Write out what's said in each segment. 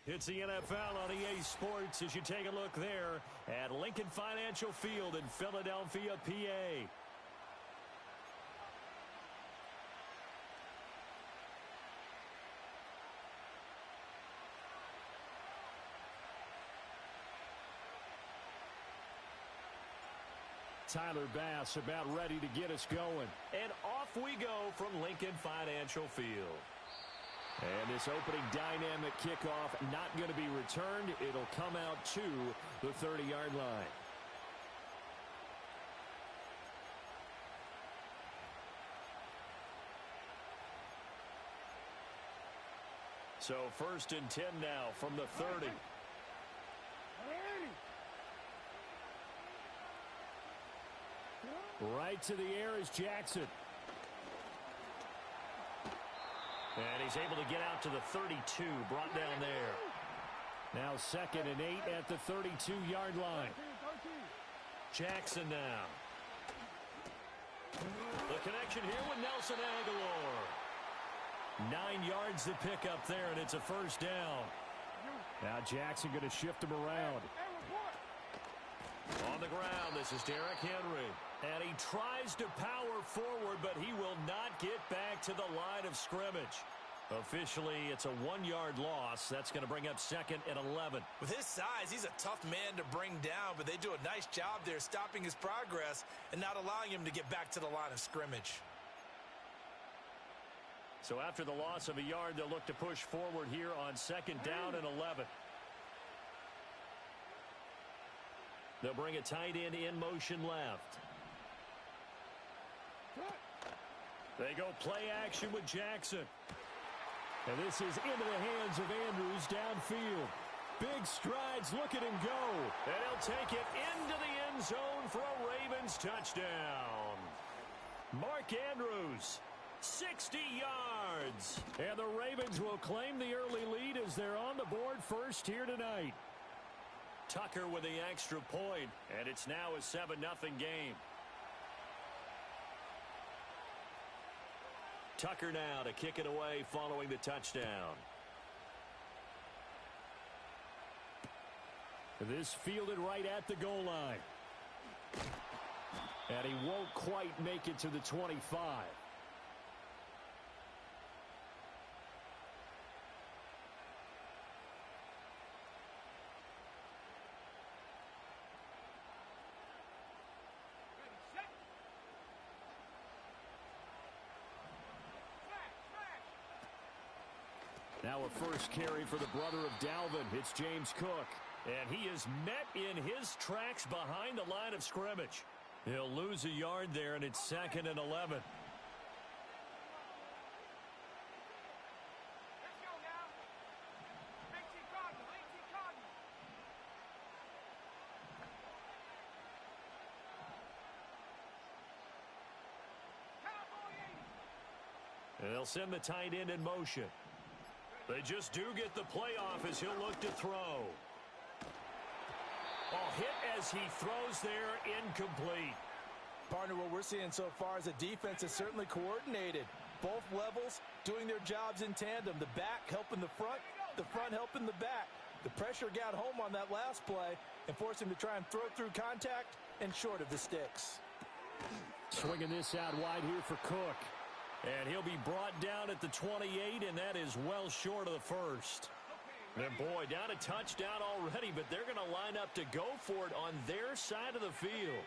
It's the NFL on EA Sports as you take a look there at Lincoln Financial Field in Philadelphia, PA. Tyler Bass about ready to get us going. And off we go from Lincoln Financial Field. And this opening dynamic kickoff not going to be returned. It'll come out to the 30-yard line. So 1st and 10 now from the 30. Right to the air is Jackson. And he's able to get out to the 32, brought down there. Now 2nd and 8 at the 32-yard line. Jackson now. The connection here with Nelson Aguilar. 9 yards to pick up there, and it's a 1st down. Now Jackson going to shift him around. On the ground, this is Derrick Henry. And he tries to power forward, but he will not get back to the line of scrimmage. Officially, it's a 1-yard loss. That's going to bring up 2nd and 11. With his size, he's a tough man to bring down, but they do a nice job there stopping his progress and not allowing him to get back to the line of scrimmage. So after the loss of a yard, they'll look to push forward here on 2nd down and 11. They'll bring a tight end in motion left. They go play action with Jackson. And this is into the hands of Andrews downfield. Big strides, look at him go. And he'll take it into the end zone for a Ravens touchdown. Mark Andrews, 60 yards. And the Ravens will claim the early lead as they're on the board first here tonight. Tucker with the extra point, and it's now a 7-0 game. Tucker now to kick it away following the touchdown. This fielded right at the goal line. And he won't quite make it to the 25. Now a first carry for the brother of Dalvin. It's James Cook. And he is met in his tracks behind the line of scrimmage. He'll lose a yard there, and it's 2nd and 11. They'll send the tight end in motion. They just do get the playoff as he'll look to throw. Hit as he throws there, incomplete. Partner, what we're seeing so far is a defense that's certainly coordinated. Both levels doing their jobs in tandem. The back helping the front helping the back. The pressure got home on that last play and forced him to try and throw through contact and short of the sticks. Swinging this out wide here for Cook. And he'll be brought down at the 28, and that is well short of the first. And boy, down a touchdown already, but they're going to line up to go for it on their side of the field.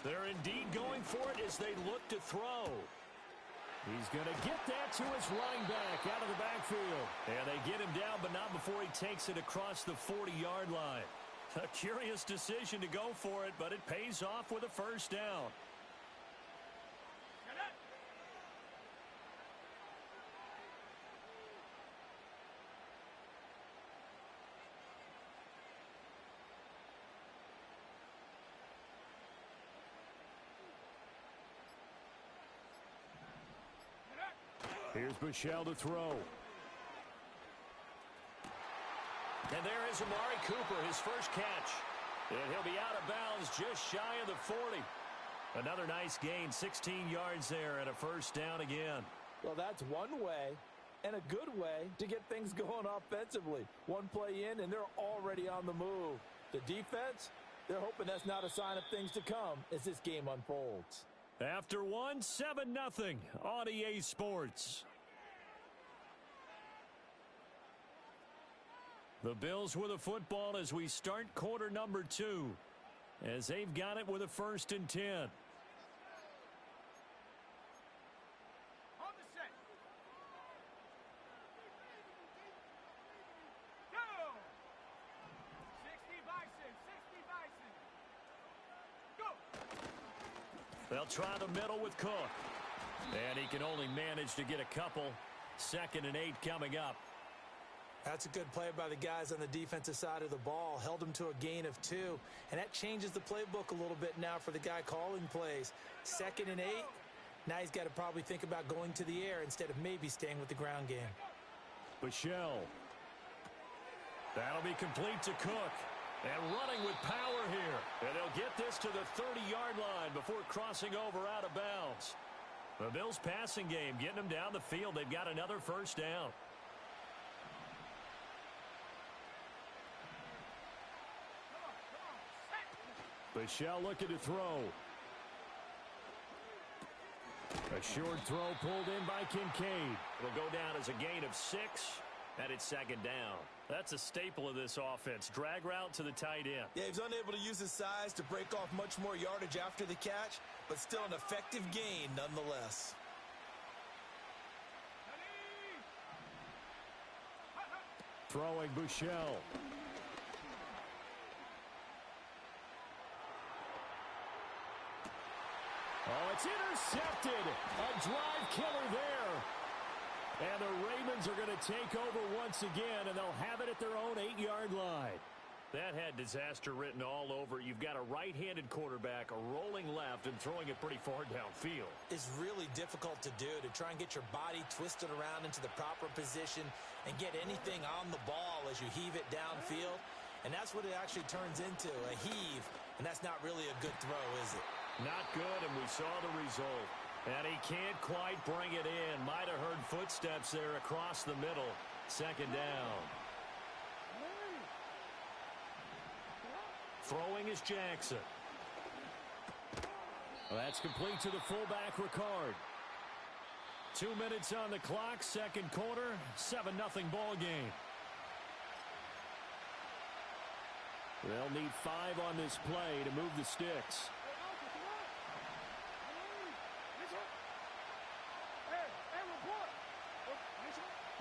They're indeed going for it as they look to throw. He's going to get that to his linebacker out of the backfield. And they get him down, but not before he takes it across the 40-yard line. A curious decision to go for it, but it pays off with a 1st down. Here's Buechele to throw. And there is Amari Cooper, his first catch. And he'll be out of bounds just shy of the 40. Another nice gain, 16 yards there and a first down again. Well, that's one way and a good way to get things going offensively. One play in, and they're already on the move. The defense, they're hoping that's not a sign of things to come as this game unfolds. After one, 7-0 on EA Sports. The Bills with a football as we start quarter number 2, as they've got it with a 1st and 10. They'll try the middle with Cook. And he can only manage to get a couple. 2nd and 8 coming up. That's a good play by the guys on the defensive side of the ball. Held them to a gain of 2. And that changes the playbook a little bit now for the guy calling plays. 2nd and 8. Now he's got to probably think about going to the air instead of maybe staying with the ground game. Buechele. That'll be complete to Cook. And running with power here. And they'll get this to the 30-yard line before crossing over out of bounds. The Bills' passing game getting them down the field. They've got another first down. Buechele looking to throw. A short throw pulled in by Kincaid. It'll go down as a gain of 6, and it's 2nd down. That's a staple of this offense. Drag route to the tight end. Yeah, he's unable to use his size to break off much more yardage after the catch, but still an effective gain nonetheless. Throwing Buechele. Oh, it's intercepted. A drive killer there. And the Ravens are going to take over once again, and they'll have it at their own 8-yard line. That had disaster written all over. You've got a right-handed quarterback, a rolling left, and throwing it pretty far downfield. It's really difficult to do, to try and get your body twisted around into the proper position and get anything on the ball as you heave it downfield. And that's what it actually turns into, a heave. And that's not really a good throw, is it? Not good, and we saw the result. And he can't quite bring it in. Might have heard footsteps there across the middle. 2nd down. Throwing is Jackson. Well, that's complete to the fullback, Ricard. 2 minutes on the clock, 2nd quarter, 7-0 ball game. They'll need 5 on this play to move the sticks.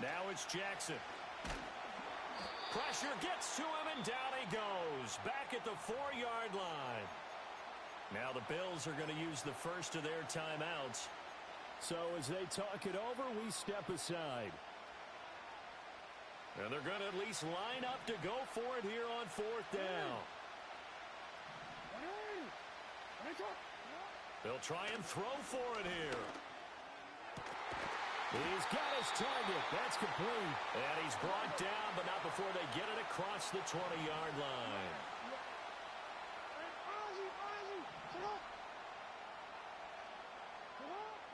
Now it's Jackson. Pressure gets to him, and down he goes. Back at the 4-yard line. Now the Bills are going to use the first of their timeouts. So as they talk it over, we step aside. And they're going to at least line up to go for it here on 4th down. They'll try and throw for it here. He's got his target. That's complete. And he's brought down, but not before they get it across the 20-yard line.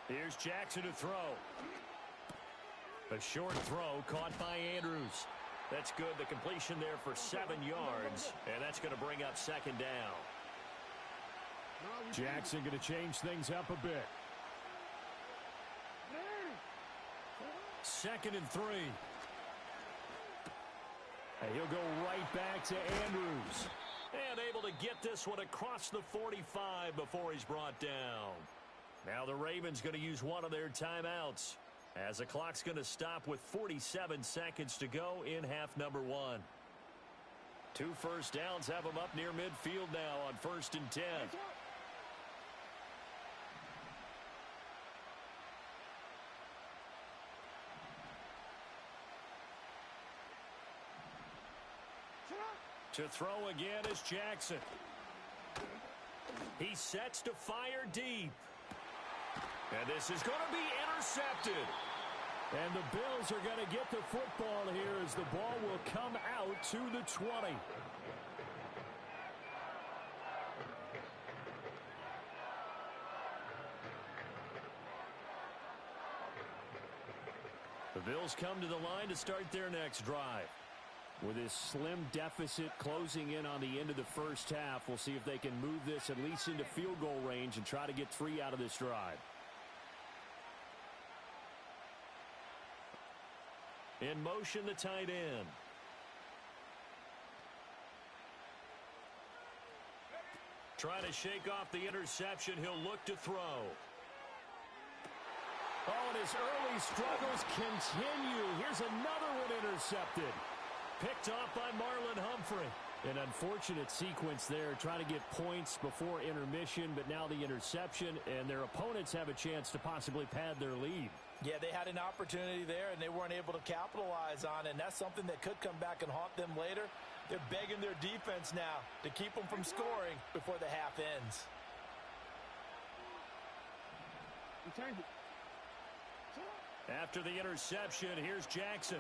Here's Jackson to throw. A short throw caught by Andrews. That's good. The completion there for 7 yards, and that's going to bring up 2nd down. Jackson going to change things up a bit. 2nd and 3. And he'll go right back to Andrews. And able to get this one across the 45 before he's brought down. Now the Ravens going to use one of their timeouts, as the clock's going to stop with 47 seconds to go in half number 1. 2 first downs have them up near midfield now on 1st and 10. To throw again is Jackson. He sets to fire deep. And this is going to be intercepted. And the Bills are going to get the football here as the ball will come out to the 20. The Bills come to the line to start their next drive. With this slim deficit closing in on the end of the first half, we'll see if they can move this at least into field goal range and try to get 3 out of this drive. In motion, the tight end. Trying to shake off the interception. He'll look to throw. Oh, and his early struggles continue. Here's another one intercepted. Picked off by Marlon Humphrey. An unfortunate sequence there, trying to get points before intermission, but now the interception, and their opponents have a chance to possibly pad their lead. Yeah, they had an opportunity there, and they weren't able to capitalize on it, and that's something that could come back and haunt them later. They're begging their defense now to keep them from scoring before the half ends. After the interception, here's Jackson.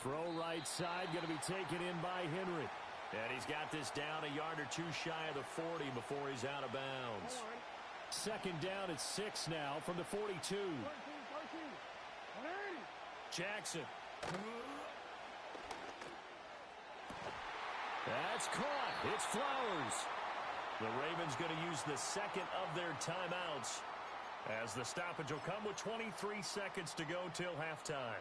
Throw right side, going to be taken in by Henry. And he's got this down a yard or 2 shy of the 40 before he's out of bounds. Second down at 6 now from the 42. Jackson. That's caught. It's Flowers. The Ravens going to use the second of their timeouts, as the stoppage will come with 23 seconds to go till halftime.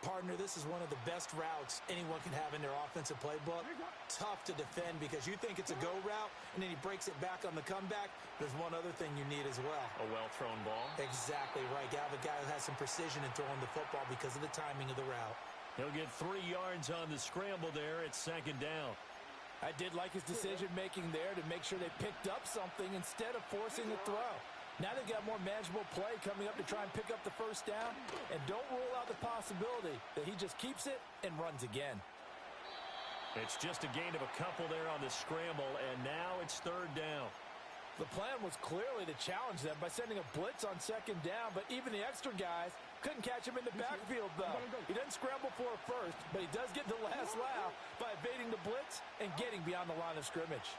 Partner, this is one of the best routes anyone can have in their offensive playbook. Tough to defend because you think it's a go route, and then he breaks it back on the comeback. There's one other thing you need as well. A well-thrown ball? Exactly right. You have a guy who has some precision in throwing the football because of the timing of the route. He'll get 3 yards on the scramble there at second down. I did like his decision-making there to make sure they picked up something instead of forcing the throw. Now they've got more manageable play coming up to try and pick up the first down. And don't rule out the possibility that he just keeps it and runs again. It's just a gain of a couple there on the scramble, and now it's third down. The plan was clearly to challenge them by sending a blitz on second down, but even the extra guys couldn't catch him in the backfield, though. He doesn't scramble for it first, but he does get the last laugh by evading the blitz and getting beyond the line of scrimmage.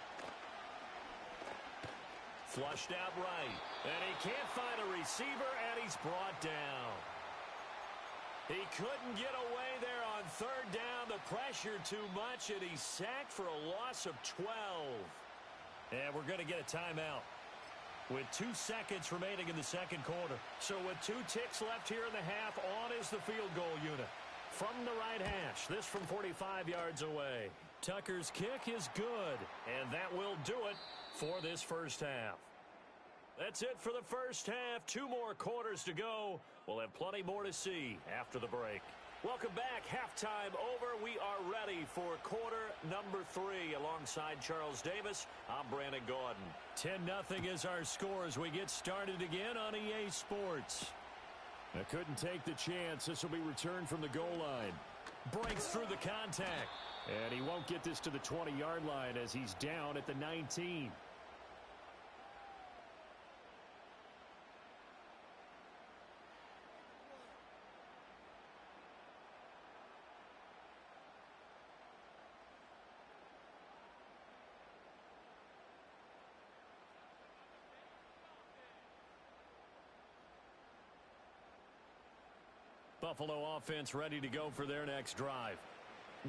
Flushed out right, and he can't find a receiver, and he's brought down. He couldn't get away there on third down. The pressure too much, and he's sacked for a loss of 12. And we're going to get a timeout with 2 seconds remaining in the second quarter. So with 2 ticks left here in the half, on is the field goal unit. From the right hash, this from 45 yards away. Tucker's kick is good, and that will do it for this first half. That's it for the first half. 2 more quarters to go. We'll have plenty more to see after the break. Welcome back. Halftime over. We are ready for quarter number 3. Alongside Charles Davis, I'm Brandon Gaudin. 10-0 is our score as we get started again on EA Sports. I couldn't take the chance. This will be returned from the goal line. Breaks through the contact. And he won't get this to the 20-yard line as he's down at the 19. Buffalo offense ready to go for their next drive.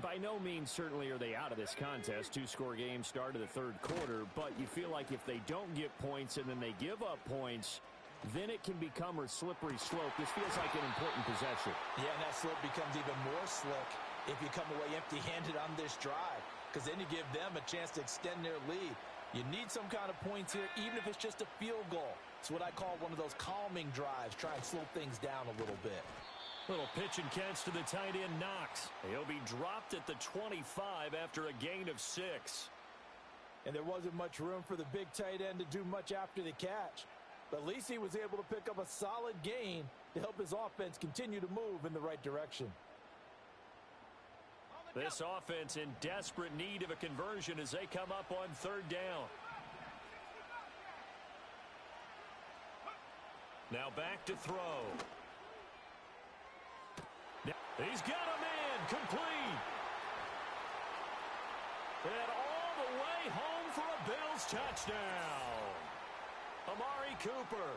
By no means certainly are they out of this contest. 2-score game start of the third quarter, but you feel like if they don't get points and then they give up points, then it can become a slippery slope. This feels like an important possession. Yeah, and that slope becomes even more slick if you come away empty-handed on this drive, because then you give them a chance to extend their lead. You need some kind of points here, even if it's just a field goal. It's what I call one of those calming drives. Try and slow things down a little bit. Little pitch and catch to the tight end, Knox. He'll be dropped at the 25 after a gain of 6. And there wasn't much room for the big tight end to do much after the catch. But at least he was able to pick up a solid gain to help his offense continue to move in the right direction. This offense in desperate need of a conversion as they come up on third down. Now back to throw. He's got a man complete. And all the way home for a Bills touchdown. Amari Cooper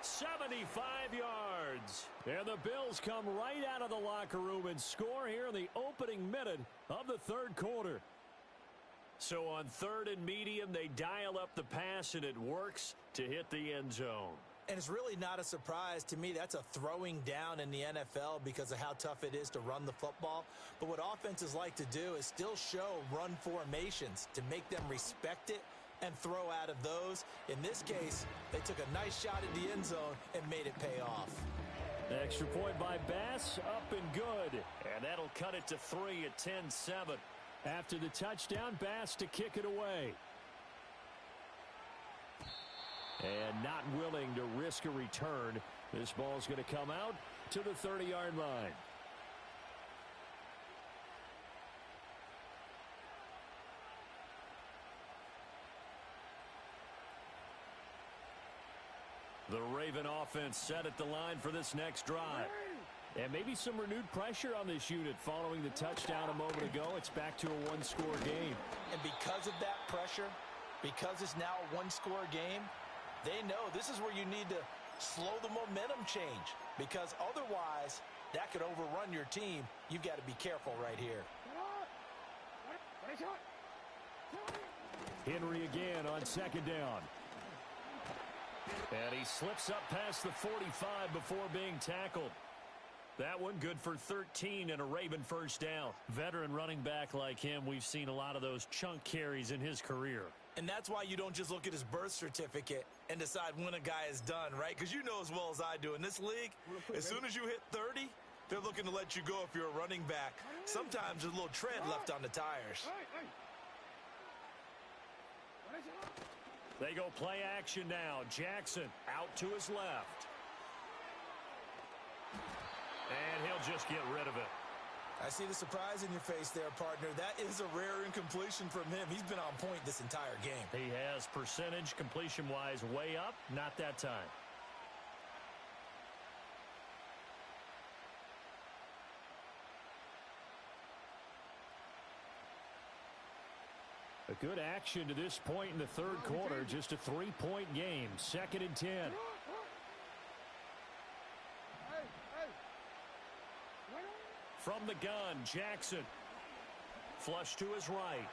75 yards. And the Bills come right out of the locker room and score here in the opening minute of the third quarter. So on third and medium, they dial up the pass, and it works to hit the end zone. And it's really not a surprise to me. That's a throwing down in the NFL because of how tough it is to run the football. But what offenses like to do is still show run formations to make them respect it and throw out of those. In this case, they took a nice shot at the end zone and made it pay off. Extra point by Bass, up and good. And that'll cut it to 3 at 10-7. After the touchdown, Bass to kick it away. And not willing to risk a return. This ball's going to come out to the 30-yard line. The Raven offense set at the line for this next drive. And maybe some renewed pressure on this unit following the touchdown a moment ago. It's back to a one-score game. And because of that pressure, because it's now a one-score game, they know this is where you need to slow the momentum change, because otherwise that could overrun your team. You've got to be careful right here. Henry again on second down. And he slips up past the 45 before being tackled. That one good for 13 and a Raven first down. Veteran running back like him, we've seen a lot of those chunk carries in his career. And that's why you don't just look at his birth certificate and decide when a guy is done, right? Because you know as well as I do, in this league, as soon as you hit 30, they're looking to let you go if you're a running back. Sometimes there's a little tread left on the tires. They go play action now. Jackson out to his left. And he'll just get rid of it. I see the surprise in your face there, partner. That is a rare incompletion from him. He's been on point this entire game. He has percentage completion-wise way up. Not that time. A good action to this point in the third quarter. Just a 3-point game. 2nd and 10. From the gun, Jackson. Flush to his right.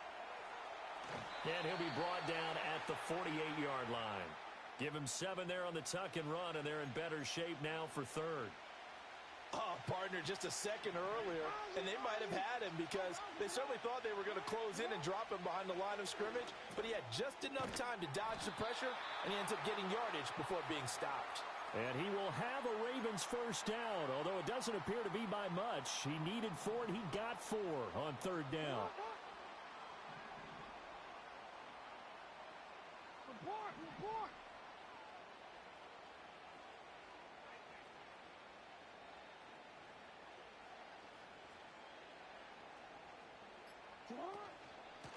And he'll be brought down at the 48-yard line. Give him 7 there on the tuck and run, and they're in better shape now for third. Oh, partner, just a second earlier, and they might have had him because they certainly thought they were going to close in and drop him behind the line of scrimmage, but he had just enough time to dodge the pressure, and he ends up getting yardage before being stopped. And he will have a Ravens first down, although it doesn't appear to be by much. He needed 4, and he got 4 on third down.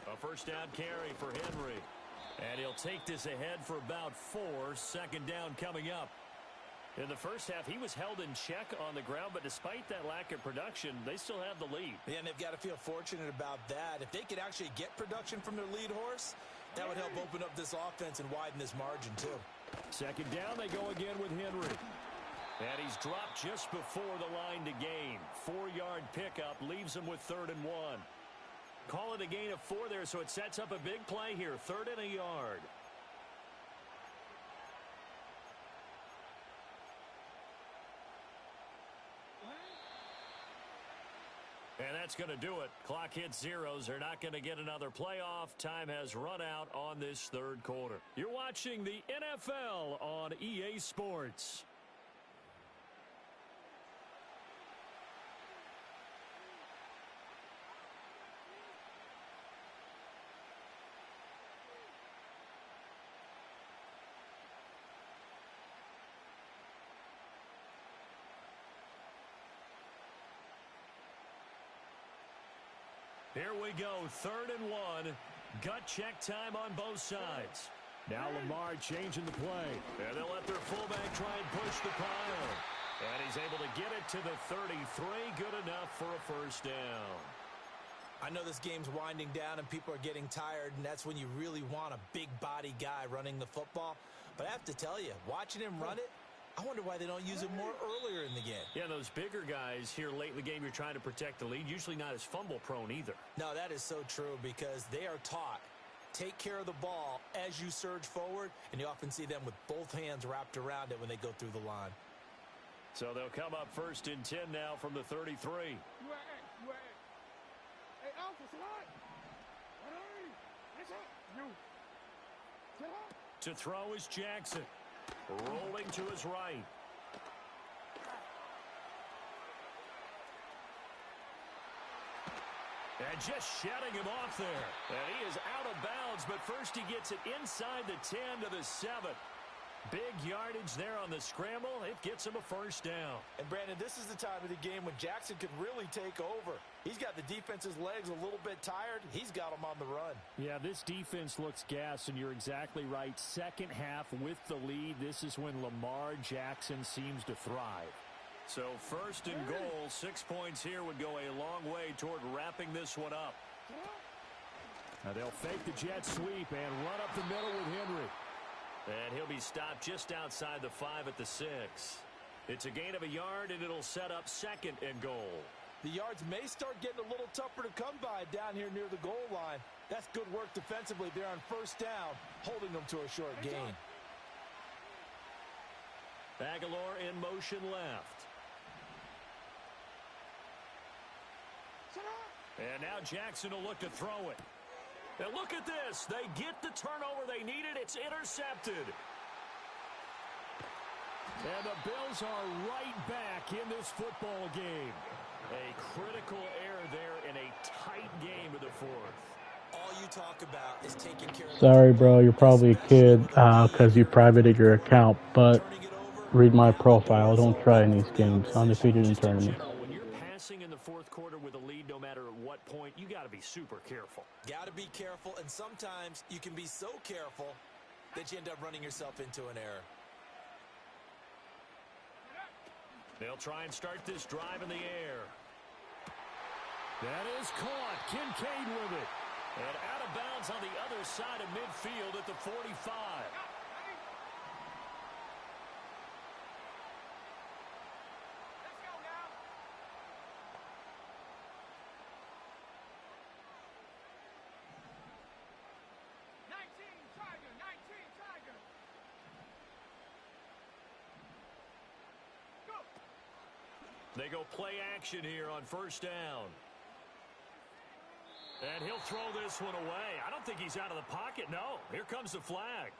A first down carry for Henry. And he'll take this ahead for about 4. 2nd down coming up. In the first half, he was held in check on the ground, but despite that lack of production, they still have the lead. Yeah, and they've got to feel fortunate about that. If they could actually get production from their lead horse, that would help open up this offense and widen this margin too. 2nd down, they go again with Henry. And he's dropped just before the line to gain. 4-yard pickup leaves him with 3rd and 1. Call it a gain of 4 there, so it sets up a big play here. 3rd and a yard. And that's going to do it. Clock hits zeros. They're not going to get another playoff. Time has run out on this third quarter. You're watching the NFL on EA Sports. Here we go, 3rd and 1. Gut check time on both sides. Now Lamar changing the play. And they'll let their fullback try and push the pile. And he's able to get it to the 33. Good enough for a first down. I know this game's winding down and people are getting tired, and that's when you really want a big body guy running the football. But I have to tell you, watching him run it, I wonder why they don't use it more earlier in the game. Yeah, those bigger guys here late in the game, you're trying to protect the lead, usually not as fumble prone either. No, that is so true because they are taught. Take care of the ball as you surge forward, and you often see them with both hands wrapped around it when they go through the line. So they'll come up 1st and 10 now from the 33. To throw is Jackson. Rolling to his right. And just shutting him off there. And he is out of bounds, but first he gets it inside the 10 to the 7. Big yardage there on the scramble. It gets him a first down. And, Brandon, this is the time of the game when Jackson could really take over. He's got the defense's legs a little bit tired. He's got them on the run. Yeah, this defense looks gassed, and you're exactly right. Second half with the lead, this is when Lamar Jackson seems to thrive. So 1st and goal, 6 points here would go a long way toward wrapping this one up. Now they'll fake the jet sweep and run up the middle with Henry. And he'll be stopped just outside the 5 at the 6. It's a gain of a yard, and it'll set up 2nd and goal. The yards may start getting a little tougher to come by down here near the goal line. That's good work defensively there on 1st down, holding them to a short gain. Aguilar in motion left. And now Jackson will look to throw it. And look at this. They get the turnover they needed. It's intercepted. And the Bills are right back in this football game. A critical error there in a tight game of the 4th. All you talk about is taking care of. Sorry, bro. You're probably a kid because you privated your account, but read my profile. Don't try in these games. Undefeated in tournaments. When you're passing in the 4th quarter with a lead, no matter at what point, you got to be super careful. Got to be careful, and sometimes you can be so careful that you end up running yourself into an error. They'll try and start this drive in the air. That is caught. Kincaid with it. And out of bounds on the other side of midfield at the 45. They go play action here on 1st down. And he'll throw this one away. I don't think he's out of the pocket. No, here comes the flag.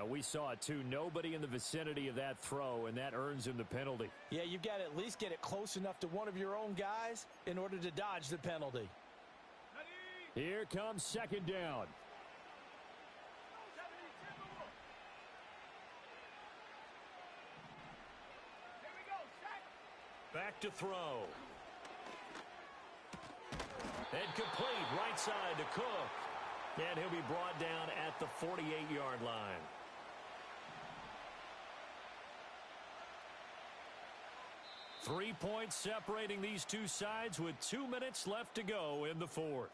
We saw it too. Nobody in the vicinity of that throw, and that earns him the penalty. Yeah, you've got to at least get it close enough to one of your own guys in order to dodge the penalty. Here comes 2nd down. Back to throw. And complete right side to Cook. And he'll be brought down at the 48-yard line. Three points separating these two sides with 2 minutes left to go in the 4th.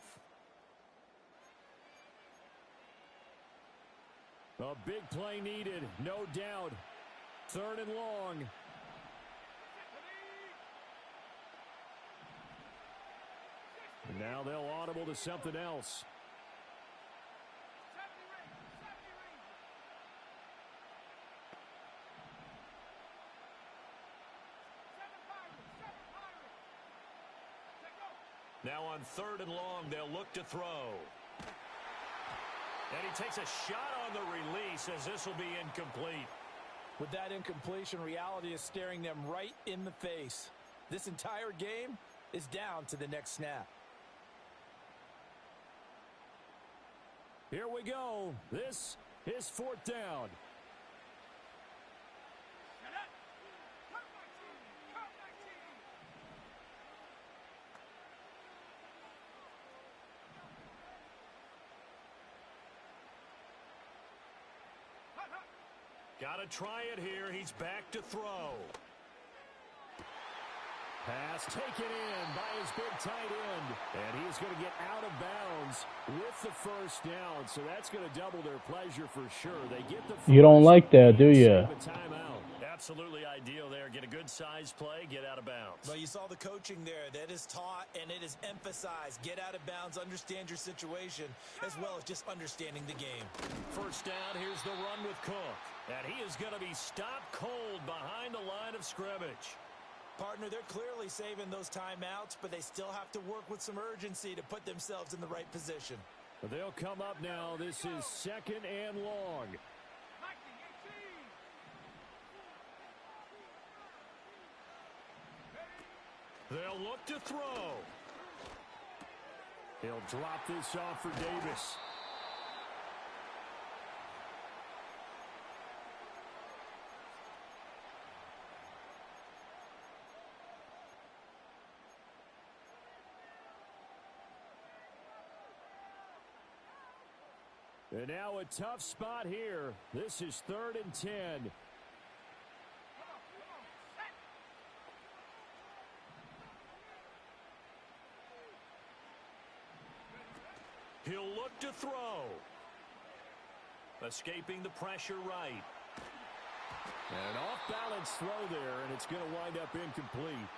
A big play needed, no doubt. 3rd and long. And now they'll audible to something else. Now on 3rd and long, they'll look to throw. And he takes a shot on the release as this will be incomplete. With that incompletion, reality is staring them right in the face. This entire game is down to the next snap. Here we go. This is 4th down. Got to try it here. He's back to throw. Pass taken in by his big tight end. And he's going to get out of bounds with the first down. So that's going to double their pleasure for sure. They get the first. You don't like that, do you? Timeout. Absolutely ideal there. Get a good size play, get out of bounds. Well, you saw the coaching there. That is taught and it is emphasized. Get out of bounds, understand your situation, as well as just understanding the game. First down, here's the run with Cook. And he is going to be stopped cold behind the line of scrimmage. Partner, they're clearly saving those timeouts, but they still have to work with some urgency to put themselves in the right position. But they'll come up now. This is 2nd and long. They'll look to throw. He'll drop this off for Davis. And now a tough spot here. This is 3rd and 10. He'll look to throw. Escaping the pressure right. And off-balance throw there, and it's going to wind up incomplete.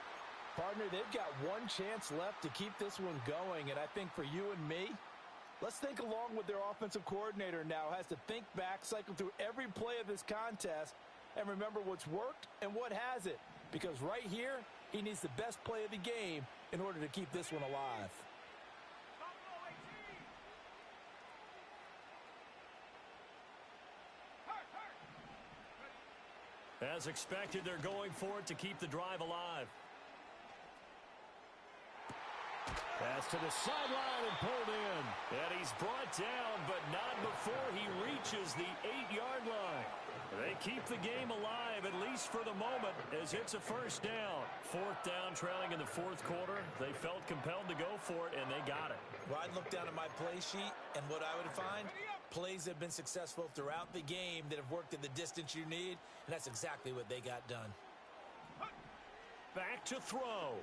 Partner, they've got one chance left to keep this one going, and I think for you and me, let's think along with their offensive coordinator now. Has to think back, cycle through every play of this contest, and remember what's worked and what hasn't. Because right here, he needs the best play of the game in order to keep this one alive. As expected, they're going for it to keep the drive alive. Pass to the sideline and pulled in. And he's brought down, but not before he reaches the 8-yard line. They keep the game alive, at least for the moment, as it's a first down. 4th down, trailing in the 4th quarter. They felt compelled to go for it, and they got it. Well, I'd look down at my play sheet, and what I would find, plays have been successful throughout the game that have worked at the distance you need, and that's exactly what they got done. Back to throw.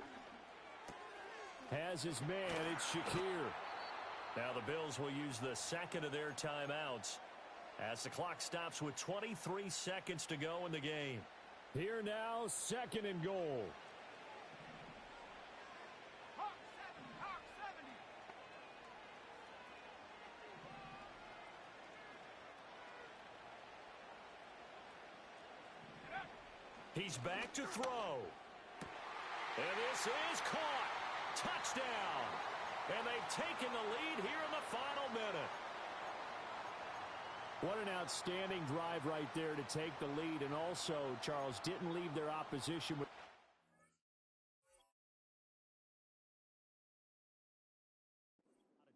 Has his man, it's Shakir. Now the Bills will use the 2nd of their timeouts as the clock stops with 23 seconds to go in the game. Here now, 2nd and goal. He's back to throw. And this is caught. Touchdown. And they've taken the lead here in the final minute. What an outstanding drive right there to take the lead. And also, Charles, didn't leave their opposition with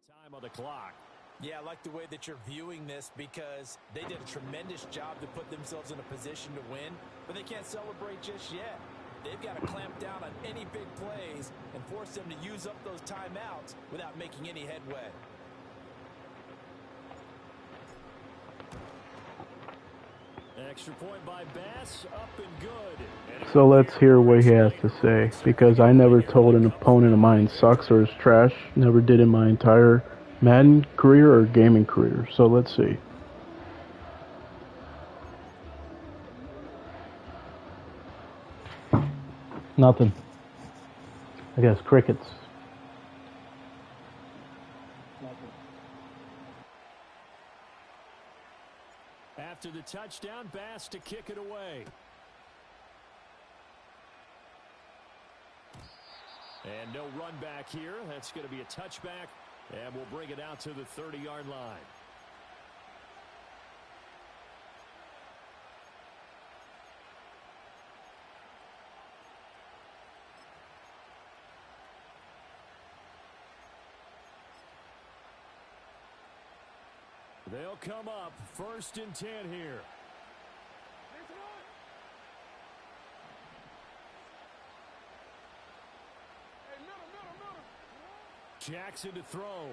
time on the clock. Yeah, I like the way that you're viewing this because they did a tremendous job to put themselves in a position to win, but they can't celebrate just yet. They've got to clamp down on any big plays and force them to use up those timeouts without making any headway. Extra point by Bass, up and good. So let's hear what he has to say, because I never told an opponent of mine sucks or is trash. Never did in my entire Madden career or gaming career. So let's see. Nothing. I guess crickets. After the touchdown, Bass to kick it away. And no run back here. That's going to be a touchback, and we'll bring it out to the 30-yard line. They'll come up 1st and 10 here. Jackson to throw.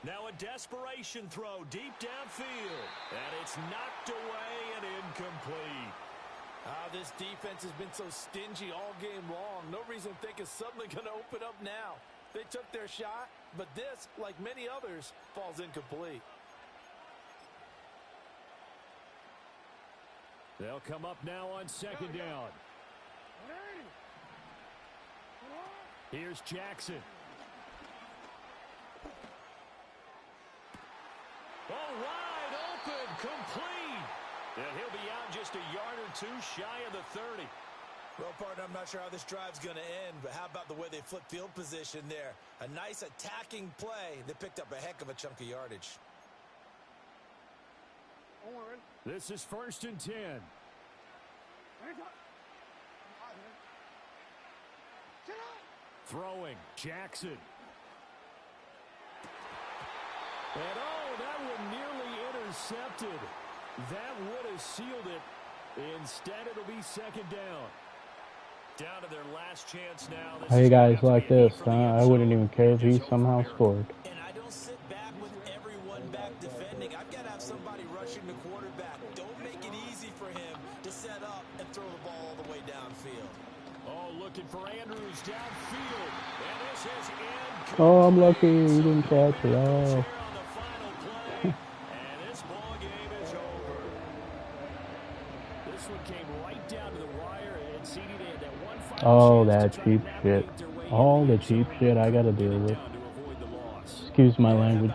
Now a desperation throw deep downfield. And it's knocked away and incomplete. This defense has been so stingy all game long. No reason to think it's suddenly going to open up now. They took their shot, but this, like many others, falls incomplete. They'll come up now on second down. Here's Jackson. Oh, wide open, complete. And he'll be out just a yard or two shy of the 30. Well, partner, I'm not sure how this drive's going to end, but how about the way they flip field position there? A nice attacking play. They picked up a heck of a chunk of yardage. This is 1st and 10. Throwing, Jackson. And that one nearly intercepted. That would have sealed it. Instead, it'll be second down. Down to their last chance now. How you guys like this? I wouldn't even care if he somehow scored. And I don't sit back with everyone back defending. I've got to have somebody rushing the quarterback. Don't make it easy for him to set up and throw the ball all the way downfield. Oh, looking for Andrews downfield. And this is incomplete. Oh, I'm lucky he didn't catch it. Oh. And this ball game is over. This one came right down to the wire, and CD had that one final that cheap shit. All the cheap shit I gotta deal with. Excuse my language.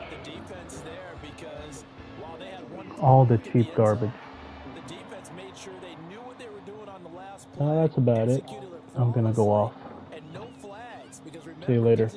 All the cheap garbage. That's about it. I'm gonna go off. See you later.